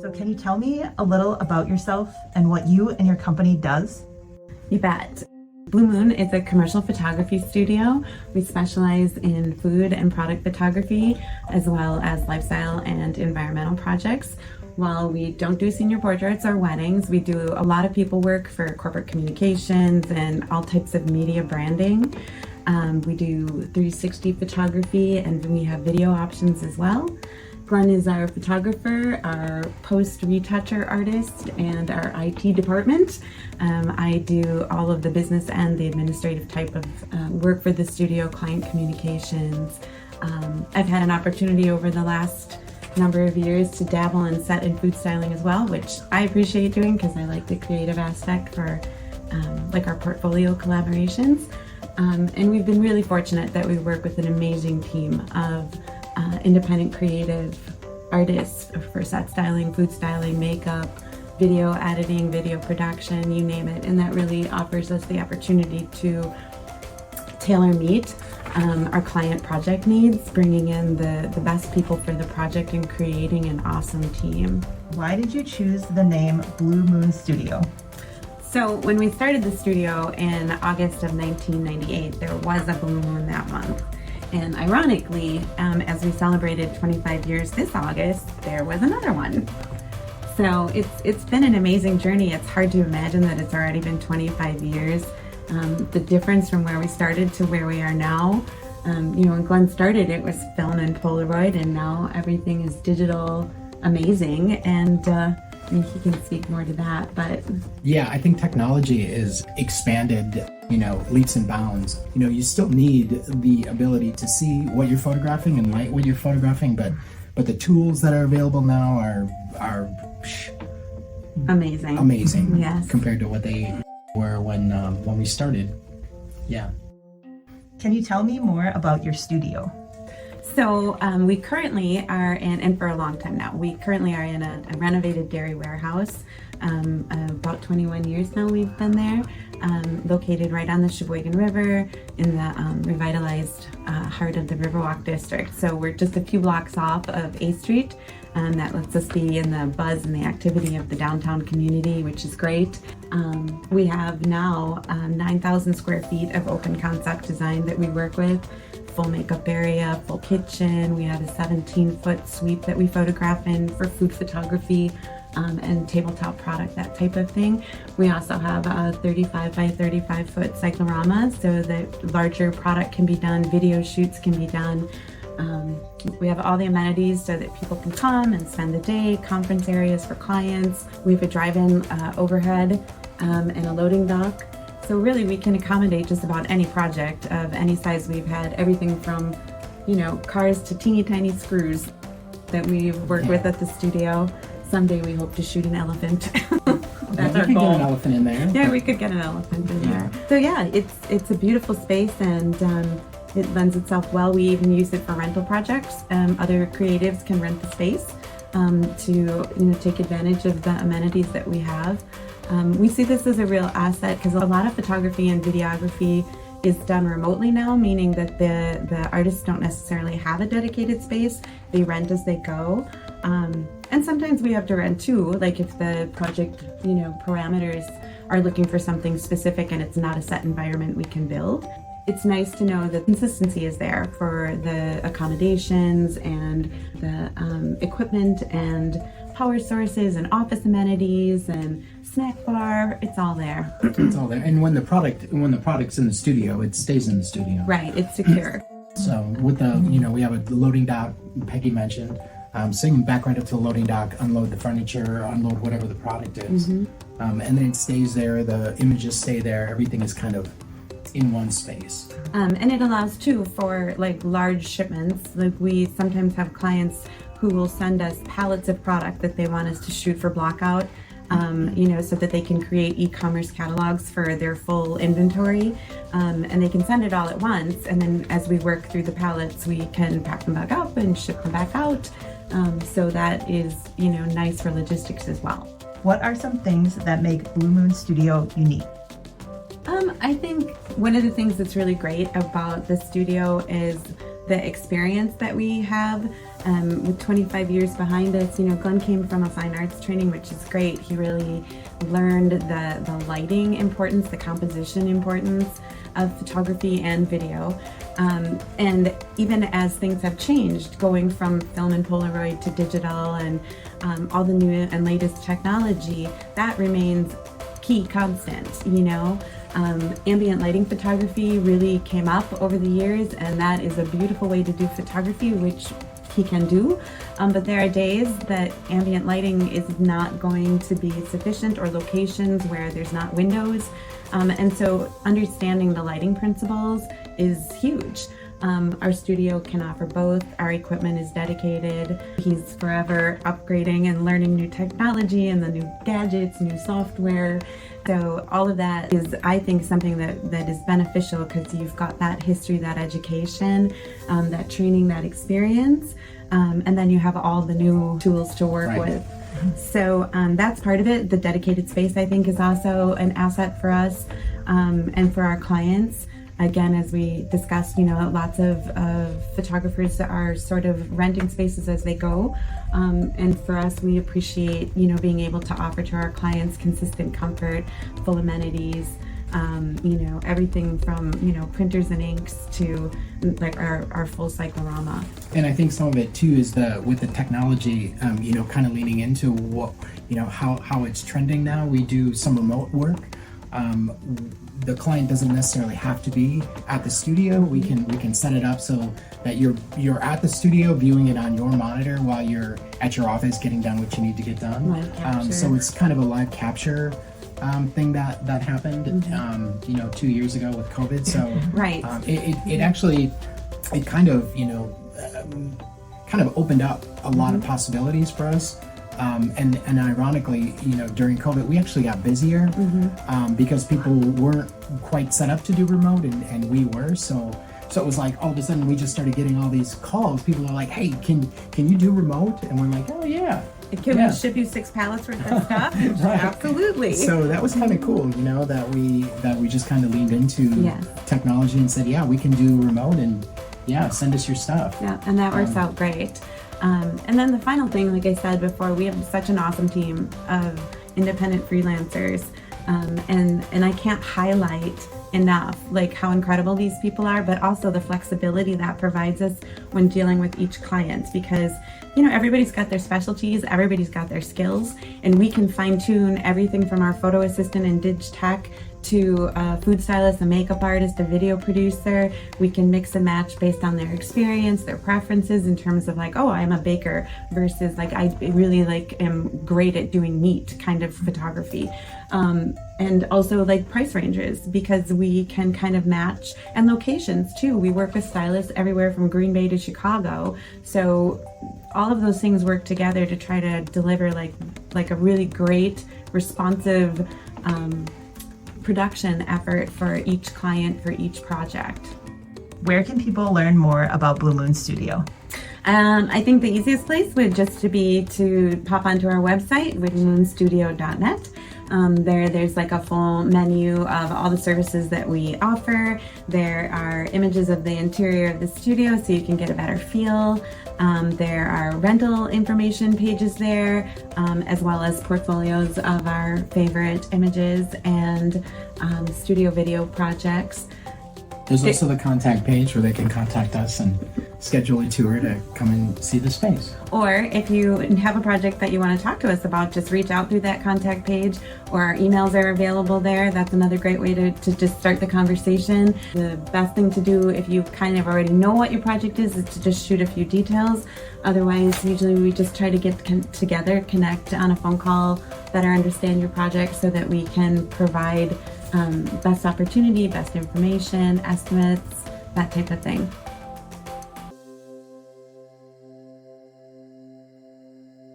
So can you tell me a little about yourself and what you and your company does? You bet. Blue Moon is a commercial photography studio. We specialize in food and product photography, as well as lifestyle and environmental projects. While we don't do senior portraits or weddings, we do a lot of people work for corporate communications and all types of media branding. We do 360 photography, and we have video options as well. Glenn is our photographer, our post-retoucher artist, and our IT department. I do all of the business and the administrative type of work for the studio, client communications. I've had an opportunity over the last number of years to dabble in set and food styling as well, which I appreciate doing because I like the creative aspect for like our portfolio collaborations. And we've been really fortunate that we work with an amazing team of independent creative artists for set styling, food styling, makeup, video editing, video production, you name it. And that really offers us the opportunity to tailor meet our client project needs, bringing in the best people for the project and creating an awesome team. Why did you choose the name Blue Moon Studio? So when we started the studio in August of 1998, there was a blue moon that month. And ironically, as we celebrated 25 years this August, there was another one. So it's been an amazing journey. It's hard to imagine that it's already been 25 years. The difference from where we started to where we are now. When Glenn started, it was film and Polaroid, and now everything is digital, amazing. And he can speak more to that, but yeah, I think technology is expanded, leaps and bounds. You still need the ability to see what you're photographing and light what you're photographing, but the tools that are available now are amazing. Yes, compared to what they were when we started. Yeah. Can you tell me more about your studio? So we currently are and for a long time now, we currently are in a renovated dairy warehouse. About 21 years now we've been there, located right on the Sheboygan River in the revitalized heart of the Riverwalk district. So we're just a few blocks off of A Street. That lets us be in the buzz and the activity of the downtown community, which is great. We have now 9,000 square feet of open concept design that we work with. Full makeup area, full kitchen. We have a 17-foot suite that we photograph in for food photography and tabletop product, that type of thing. We also have a 35 by 35 foot cyclorama so that larger product can be done, video shoots can be done. We have all the amenities so that people can come and spend the day, conference areas for clients. We have a drive-in overhead and a loading dock. So really we can accommodate just about any project of any size. We've had everything from, cars to teeny tiny screws that we work with at the studio. Someday we hope to shoot an elephant. That's our goal. We could get an elephant in there. Yeah, we could get an elephant in there. So yeah, it's a beautiful space, and it lends itself well. We even use it for rental projects. Other creatives can rent the space to take advantage of the amenities that we have. We see this as a real asset because a lot of photography and videography is done remotely now, meaning that the artists don't necessarily have a dedicated space. They rent as they go. And sometimes we have to rent too, like if the project, parameters are looking for something specific and it's not a set environment we can build. It's nice to know that consistency is there for the accommodations and the equipment and power sources and office amenities and snack bar. It's all there. It's all there. And when the product's in the studio, it stays in the studio. Right. It's secure. So with the, we have a loading dock, Peggy mentioned. So you can back right up to the loading dock, unload the furniture, unload whatever the product is. And then it stays there. The images stay there. Everything is kind of in one space. And it allows too for like large shipments. Like we sometimes have clients who will send us pallets of product that they want us to shoot for blockout, so that they can create e-commerce catalogs for their full inventory. And they can send it all at once. And then as we work through the pallets, we can pack them back up and ship them back out. So that is, nice for logistics as well. What are some things that make Blue Moon Studio unique? I think one of the things that's really great about the studio is the experience that we have. With 25 years behind us, Glenn came from a fine arts training, which is great. He really learned the lighting importance, the composition importance of photography and video. And even as things have changed, going from film and Polaroid to digital and all the new and latest technology, that remains key constant, Ambient lighting photography really came up over the years, and that is a beautiful way to do photography, which he can do, but there are days that ambient lighting is not going to be sufficient, or locations where there's not windows, and so understanding the lighting principles is huge. Our studio can offer both. Our equipment is dedicated. He's forever upgrading and learning new technology and the new gadgets, new software. So all of that is, I think, something that is beneficial, because you've got that history, that education, that training, that experience, and then you have all the new tools to work with. So that's part of it. The dedicated space, I think, is also an asset for us and for our clients. Again, as we discussed, lots of photographers are sort of renting spaces as they go. And for us, we appreciate, being able to offer to our clients consistent comfort, full amenities, everything from, printers and inks to like our full cyclorama. And I think some of it too is with the technology, kind of leaning into what, how it's trending now. We do some remote work. The client doesn't necessarily have to be at the studio. We can set it up so that you're at the studio viewing it on your monitor while you're at your office getting done what you need to get done. Live capture. So it's kind of a live capture thing that happened 2 years ago with COVID. So Right. It actually kind of opened up a lot of possibilities for us. And ironically, during COVID, we actually got busier because people weren't quite set up to do remote, and we were. So it was like all of a sudden we just started getting all these calls. People are like, "Hey, can you do remote?" And we're like, "Oh yeah." Can we ship you 6 pallets worth of stuff? Right. Absolutely. So that was kind of cool, that we just kind of leaned into technology and said, "Yeah, we can do remote, and send us your stuff." Yeah, and that works out great. And then the final thing, like I said before, we have such an awesome team of independent freelancers, and I can't highlight enough like how incredible these people are, but also the flexibility that provides us when dealing with each client, because everybody's got their specialties, everybody's got their skills, and we can fine-tune everything from our photo assistant and digitech to a food stylist, a makeup artist, a video producer. We can mix and match based on their experience, their preferences, in terms of like, oh, I'm a baker versus like I really am great at doing meat kind of photography. And also like price ranges, because we can kind of match, and locations too. We work with stylists everywhere from Green Bay to Chicago. So all of those things work together to try to deliver like a really great, responsive, production effort for each client, for each project. Where can people learn more about Blue Moon Studio? I think the easiest place would just to pop onto our website, bluemoonstudio.net. There's like a full menu of all the services that we offer. There are images of the interior of the studio so you can get a better feel. There are rental information pages there, as well as portfolios of our favorite images and studio video projects. There's also the contact page where they can contact us and schedule a tour to come and see the space. Or if you have a project that you want to talk to us about, just reach out through that contact page, or our emails are available there. That's another great way to just start the conversation. The best thing to do if you kind of already know what your project is to just shoot a few details. Otherwise, usually we just try to get together, connect on a phone call, better understand your project so that we can provide best opportunity, best information, estimates, that type of thing.